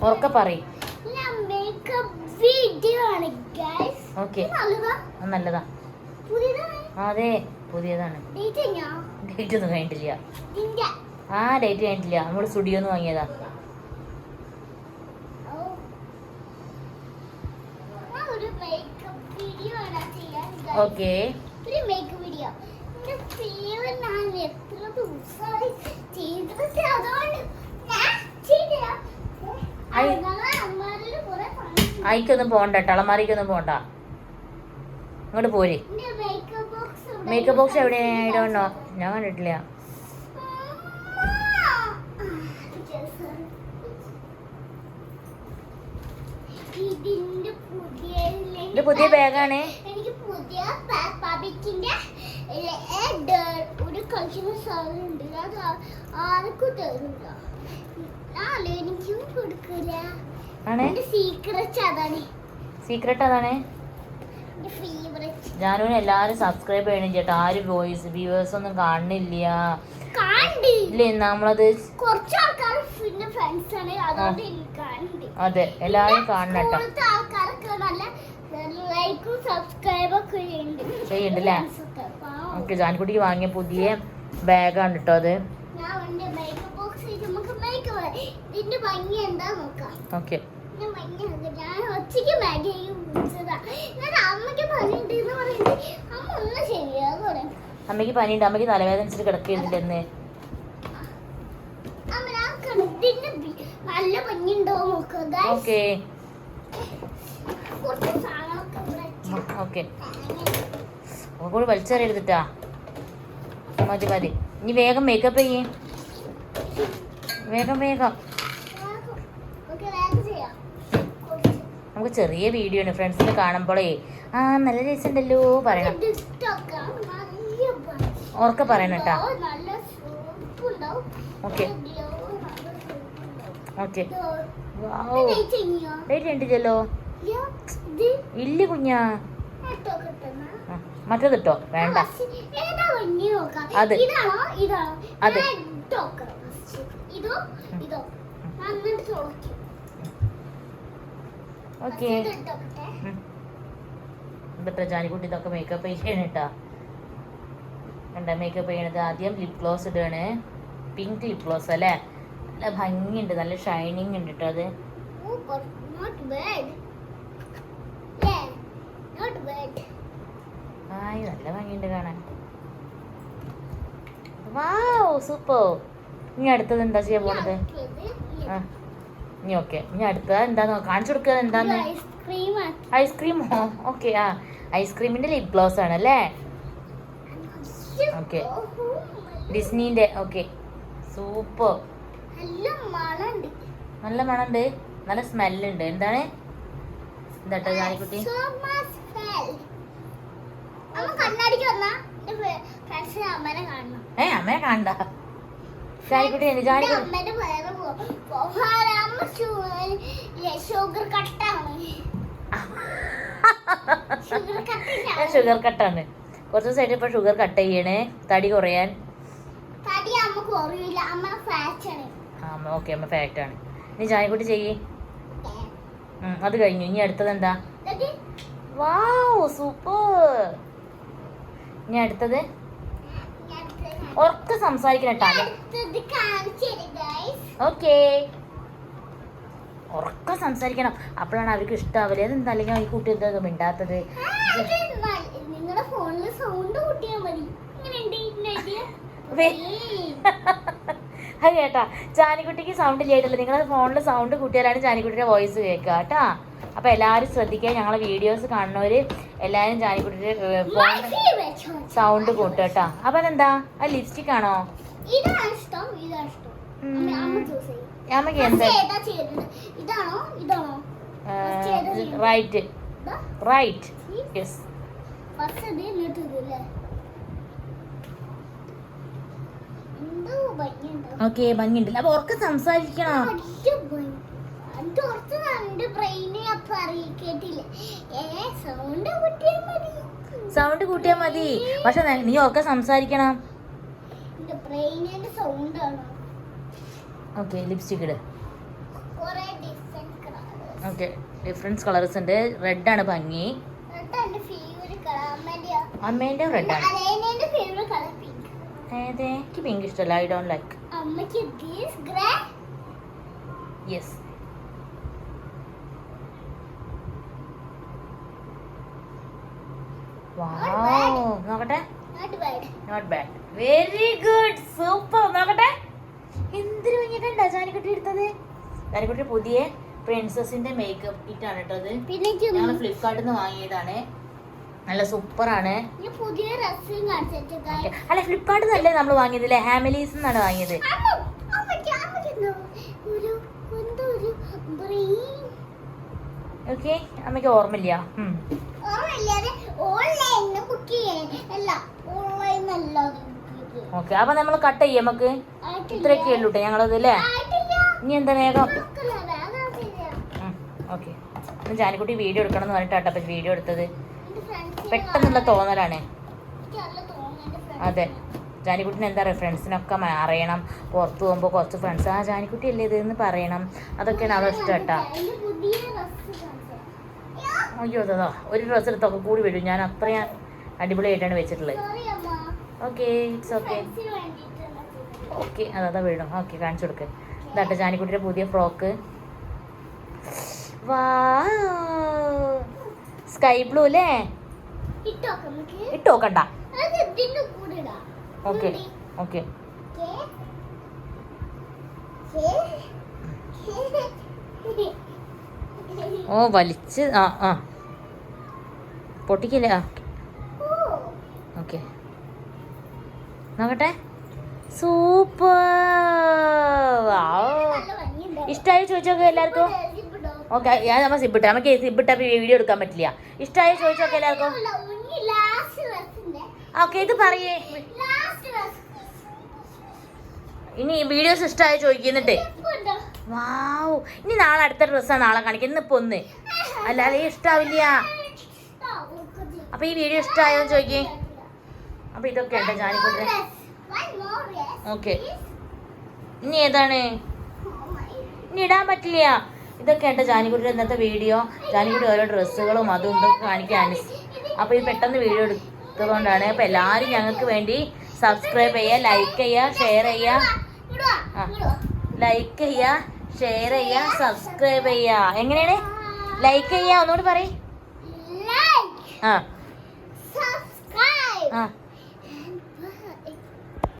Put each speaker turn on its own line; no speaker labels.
ഉറക്കെ പറയും. ഓക്കെ, നല്ലതാ. അതെ, പുതിയതാണ്. ഡേറ്റ് ഒന്നും കഴിഞ്ഞിട്ടില്ല. ഡേറ്റ് കഴിഞ്ഞിട്ടില്ല. നമ്മൾ സ്റ്റുഡിയോന്ന് വാങ്ങിയതാ. ഓക്കെ, അയക്കൊന്നും പോണ്ട, അളമാരിക്കൊന്നും പോണ്ട. ഇങ്ങോട്ട് പോര്. മേക്കപ്പ് ബോക്സ് എവിടെയാണോ? ഞാൻ കണ്ടിട്ടില്ല. ഇത് പുതിയ ബാഗാണ്.
എനിക്ക് പുതിയ ഒരു കളിക്കുന്ന സാധനമുണ്ട്. അത് ആർക്കും തരില്ല. എനിക്കും കൊടുക്കില്ല.
സീക്രട്ട് അതാണ്. ഞാനും എല്ലാരും സബ്സ്ക്രൈബ് ചെയ്യണം ചേട്ടാ. ആരും വ്യൂവേഴ്സ് ഒന്നും കാണുന്നില്ല. ഇല്ലേ, നമ്മളത് അതെ, എല്ലാരും കാണണം കേട്ടോ. ചെയ്യണ്ടല്ലേ? ഓക്കെ, ജാൻകുട്ടിക്ക് വാങ്ങിയ പുതിയ ബാഗാണ് കേട്ടോ അത്. ഓക്കെ, അമ്മയ്ക്ക് പനിയുണ്ട്. അമ്മയ്ക്ക് തലവേദനിച്ചിട്ട് കിടക്കുന്നില്ലെന്ന്. ഓക്കെ ഓക്കെ, കൂടെ വലിച്ചെറിയെടുത്തിട്ടാ. മതി മതി. ഇനി വേഗം മേക്കപ്പ് ചെയ്യേ. വേഗം വേഗം. നമുക്ക് ചെറിയ വീഡിയോ ആണ്. ഫ്രണ്ട്സിനെ കാണുമ്പോഴേ നല്ല രസമുണ്ടല്ലോ പറയണം. ഓർക്കെ പറയണം കേട്ടാ. Okay okay. ഡേറ്റ് കണ്ടില്ലല്ലോ. ഇല്ല കുഞ്ഞാ. മറ്റേതിട്ടോ? വേണ്ട. അത് അത് ഓക്കെ. എന്നിട്ട് ജാനിക്കുട്ടി ഇതൊക്കെ മേക്കപ്പ് ചെയ്യണം കേട്ടാ. എന്താ മേക്കപ്പ് ചെയ്യണത്? ആദ്യം ലിപ് ഗ്ലോസ് ഇടുകയാണ്. പിങ്ക് ലിപ് ഗ്ലോസ് അല്ലേ? നല്ല ഭംഗിയുണ്ട്, നല്ല ഷൈനിങ് ഉണ്ട് കേട്ടോ അത്. നല്ല ഭംഗിയുണ്ട് കാണാൻ. വാവ്, സൂപ്പർ. ഇനി അടുത്തത് എന്താ ചെയ്യാൻ പോണത്? ഇനി ഓക്കെ, ഇനി അടുത്തത് എന്താന്ന് കാണിച്ചു കൊടുക്കുക. എന്താന്ന്? ഐസ്ക്രീമോ? ഓക്കെ, ഐസ്ക്രീമിന്റെ ലിപ് ഗ്ലോസ് ആണ് അല്ലേ? ഓക്കെ, ഡിസ്നീന്റെ. Okay, super. നല്ല മണമുണ്ട്, നല്ല സ്മെല്ലുണ്ട്. എന്താണ് എന്താട്ടോ ജാനിക്കുട്ടി? അമ്മനെ കാണണ്ട ജാനിക്കുട്ടി. ഷുഗർ കട്ടാണ്. കുറച്ച് ദിവസമായിട്ട് ഇപ്പൊ ഷുഗർ കട്ട് ചെയ്യണേ, തടി കുറയാൻ. ഓക്കെ, അമ്മ ഫാറ്റ് ആണ്. ഇനി ജാനിക്കുട്ടി ചെയ്യേ. അത് കഴിഞ്ഞു. ഇനി അടുത്തത് എന്താ? വാവ്, സൂപ്പർ. ഇനി അടുത്തത് ഉറക്കെ സംസാരിക്കണം കേട്ടോ. ഓക്കെ, ഉറക്കെ സംസാരിക്കണം. അപ്പോഴാണ് അവർക്ക് ഇഷ്ടാവില്ല. അതെന്താ അല്ലെങ്കിൽ ഈ കുട്ടി എന്താ മിണ്ടാത്തത്? അത് കേട്ടാ, ജാനിക്കുട്ടിക്ക് സൗണ്ട് ഇല്ലായിട്ടല്ല. നിങ്ങളുടെ ഫോണിൽ സൗണ്ട് കൂട്ടിയാലാണ് ജാനിക്കുട്ടിയുടെ വോയിസ് കേൾക്കുക കേട്ടാ. അപ്പൊ എല്ലാവരും ശ്രദ്ധിക്കുക. ഞങ്ങളെ വീഡിയോസ് കാണുന്നവര് എല്ലാവരും ജാനിക്കുട്ടിയുടെ ഫോണിൽ സൗണ്ട് കൂട്ടുക കേട്ടോ. അപ്പൊ അതെന്താ? അത് ലിപ്സ്റ്റിക് ആണോ? അമ്മക്ക് എന്താ? Right right, yes. ഓക്കെ, ഭംഗിയുണ്ടല്ലോ. അപ്പൊ ഉറക്കെ സംസാരിക്കണം. സൗണ്ട് കൂട്ടിയാ മതി. പക്ഷെ നീ ഉറക്കെ സംസാരിക്കണം. ഓക്കെ, ലിപ്സ്റ്റിക് ഇട്. ഓക്കെ ഡിഫറൻസ് കളേഴ്സ് ഉണ്ട്. റെഡാണ് ഭംഗി. അമ്മേൻ്റെ റെഡാണ്. ഏതേ എനിക്ക് പിങ്ക് ഇഷ്ടമല്ല. I don't like. Yes. Wow നോക്കട്ടെ. Not bad. Very good. Super. നോക്കട്ടെ എന്തൊരു ഭംഗിയായിട്ടാ ജാനിക്കുട്ടി എടുത്തത്. ജാനിക്കുട്ടി പുതിയ പ്രിൻസസിന്റെ മേക്കപ്പ് കിറ്റ് ആണ് കേട്ടത്. ഞങ്ങൾ ഫ്ലിപ്കാർട്ടിൽ നിന്ന് വാങ്ങിയതാണ്. നല്ല സൂപ്പറാണ്. അല്ല ഫ്ലിപ്കാർട്ടിൽ നിന്നല്ലേ നമ്മൾ വാങ്ങിയതല്ലേ? ഹാമിലീസ് നിന്നാണ് വാങ്ങിയത്. ഓക്കെ അമ്മയ്ക്ക് ഓർമ്മയില്ല. ഓക്കെ അപ്പൊ നമ്മൾ കട്ട് ചെയ്യാം. നമുക്ക് ഇത്രയൊക്കെ ഉള്ളൂ കേട്ടോ ഞങ്ങളത് അല്ലേ. ഇനി എന്താ വേഗം. ഓക്കെ ജാനിക്കുട്ടി വീഡിയോ എടുക്കണം എന്ന് പറഞ്ഞിട്ടാട്ടോ അപ്പം വീഡിയോ എടുത്തത്. പെട്ടെന്നുള്ള തോന്നലാണ്. അതെ ജാനിക്കുട്ടിന് എന്താ പറയുക, ഫ്രണ്ട്സിനൊക്കെ അറിയണം. പുറത്ത് പോകുമ്പോൾ കുറച്ച് ഫ്രണ്ട്സ് ആ ജാനിക്കുട്ടി അല്ലേ ഇതെന്ന് പറയണം. അതൊക്കെയാണ് അവളെ ഇഷ്ടം കേട്ടോ. അയ്യോ അതാ ഒരു ഡ്രസ്സ് എടുത്തൊക്കെ കൂടി വരും. ഞാൻ അത്രയും അടിപൊളിയായിട്ടാണ് വെച്ചിട്ടുള്ളത്. Okay it's okay. ഓക്കെ അതാ വീഴും. ഓക്കെ കാണിച്ചു കൊടുക്ക്. ഇതാട്ടെ ജാനിക്കുട്ടിയുടെ പുതിയ ഫ്രോക്ക്. വാ സ്കൈ ബ്ലൂ അല്ലേ? ഇട്ട് നോക്കണ്ട. ഓക്കെ ഓക്കെ ഓ വലിച്ച് ആ ആ പൊട്ടിക്കില്ല. ഓക്കെ നോക്കട്ടെ. സൂപ്പർ. ഇഷ്ടമായി ചോദിച്ചോക്കെ എല്ലാവർക്കും. ഓക്കെ ഞാൻ നമ്മൾ സിബിട്ട നമുക്ക് സിബിട്ട വീഡിയോ എടുക്കാൻ പറ്റില്ല. ഇഷ്ടമായി ചോദിച്ചോക്കെ എല്ലാവർക്കും. ഓക്കെ ഇത് പറയേ. ഇനി വീഡിയോസ് ഇഷ്ടമായി ചോദിക്കുന്നിട്ട്. വാവ് ഇനി നാളെ അടുത്ത ഡ്രസ്സാണ് നാളെ കാണിക്കുക. ഇന്നിപ്പോ ഒന്ന് അല്ലാതെ ഇഷ്ടാവില്ല. അപ്പൊ ഈ വീഡിയോ ഇഷ്ടമായോ ചോദിക്കേ. അപ്പൊ ഇതൊക്കെ ഉണ്ടോ ജാനിക്കുട്ടി. ഓക്കെ ഇനി ഏതാണ് ഇനി ഇടാൻ പറ്റില്ല. ഇതൊക്കെ ഉണ്ട് ജാനിക്കുട്ടിയുടെ ഇന്നത്തെ വീഡിയോ. ജാനിക്കുട്ടി ഓരോ ഡ്രസ്സുകളും അതും ഇതൊക്കെ കാണിക്കുകയാണ്. അപ്പോൾ ഇത് പെട്ടെന്ന് വീഡിയോ എടുത്തതുകൊണ്ടാണ്. അപ്പോൾ എല്ലാവരും ഞങ്ങൾക്ക് വേണ്ടി സബ്സ്ക്രൈബ് ചെയ്യുക, ലൈക്ക് ചെയ്യുക, ഷെയർ ചെയ്യുക. ലൈക്ക് ചെയ്യുക, ഷെയർ ചെയ്യുക, സബ്സ്ക്രൈബ് ചെയ്യുക. എങ്ങനെയാണ് ലൈക്ക് ചെയ്യുക ഒന്നുകൂടി പറയും. ആ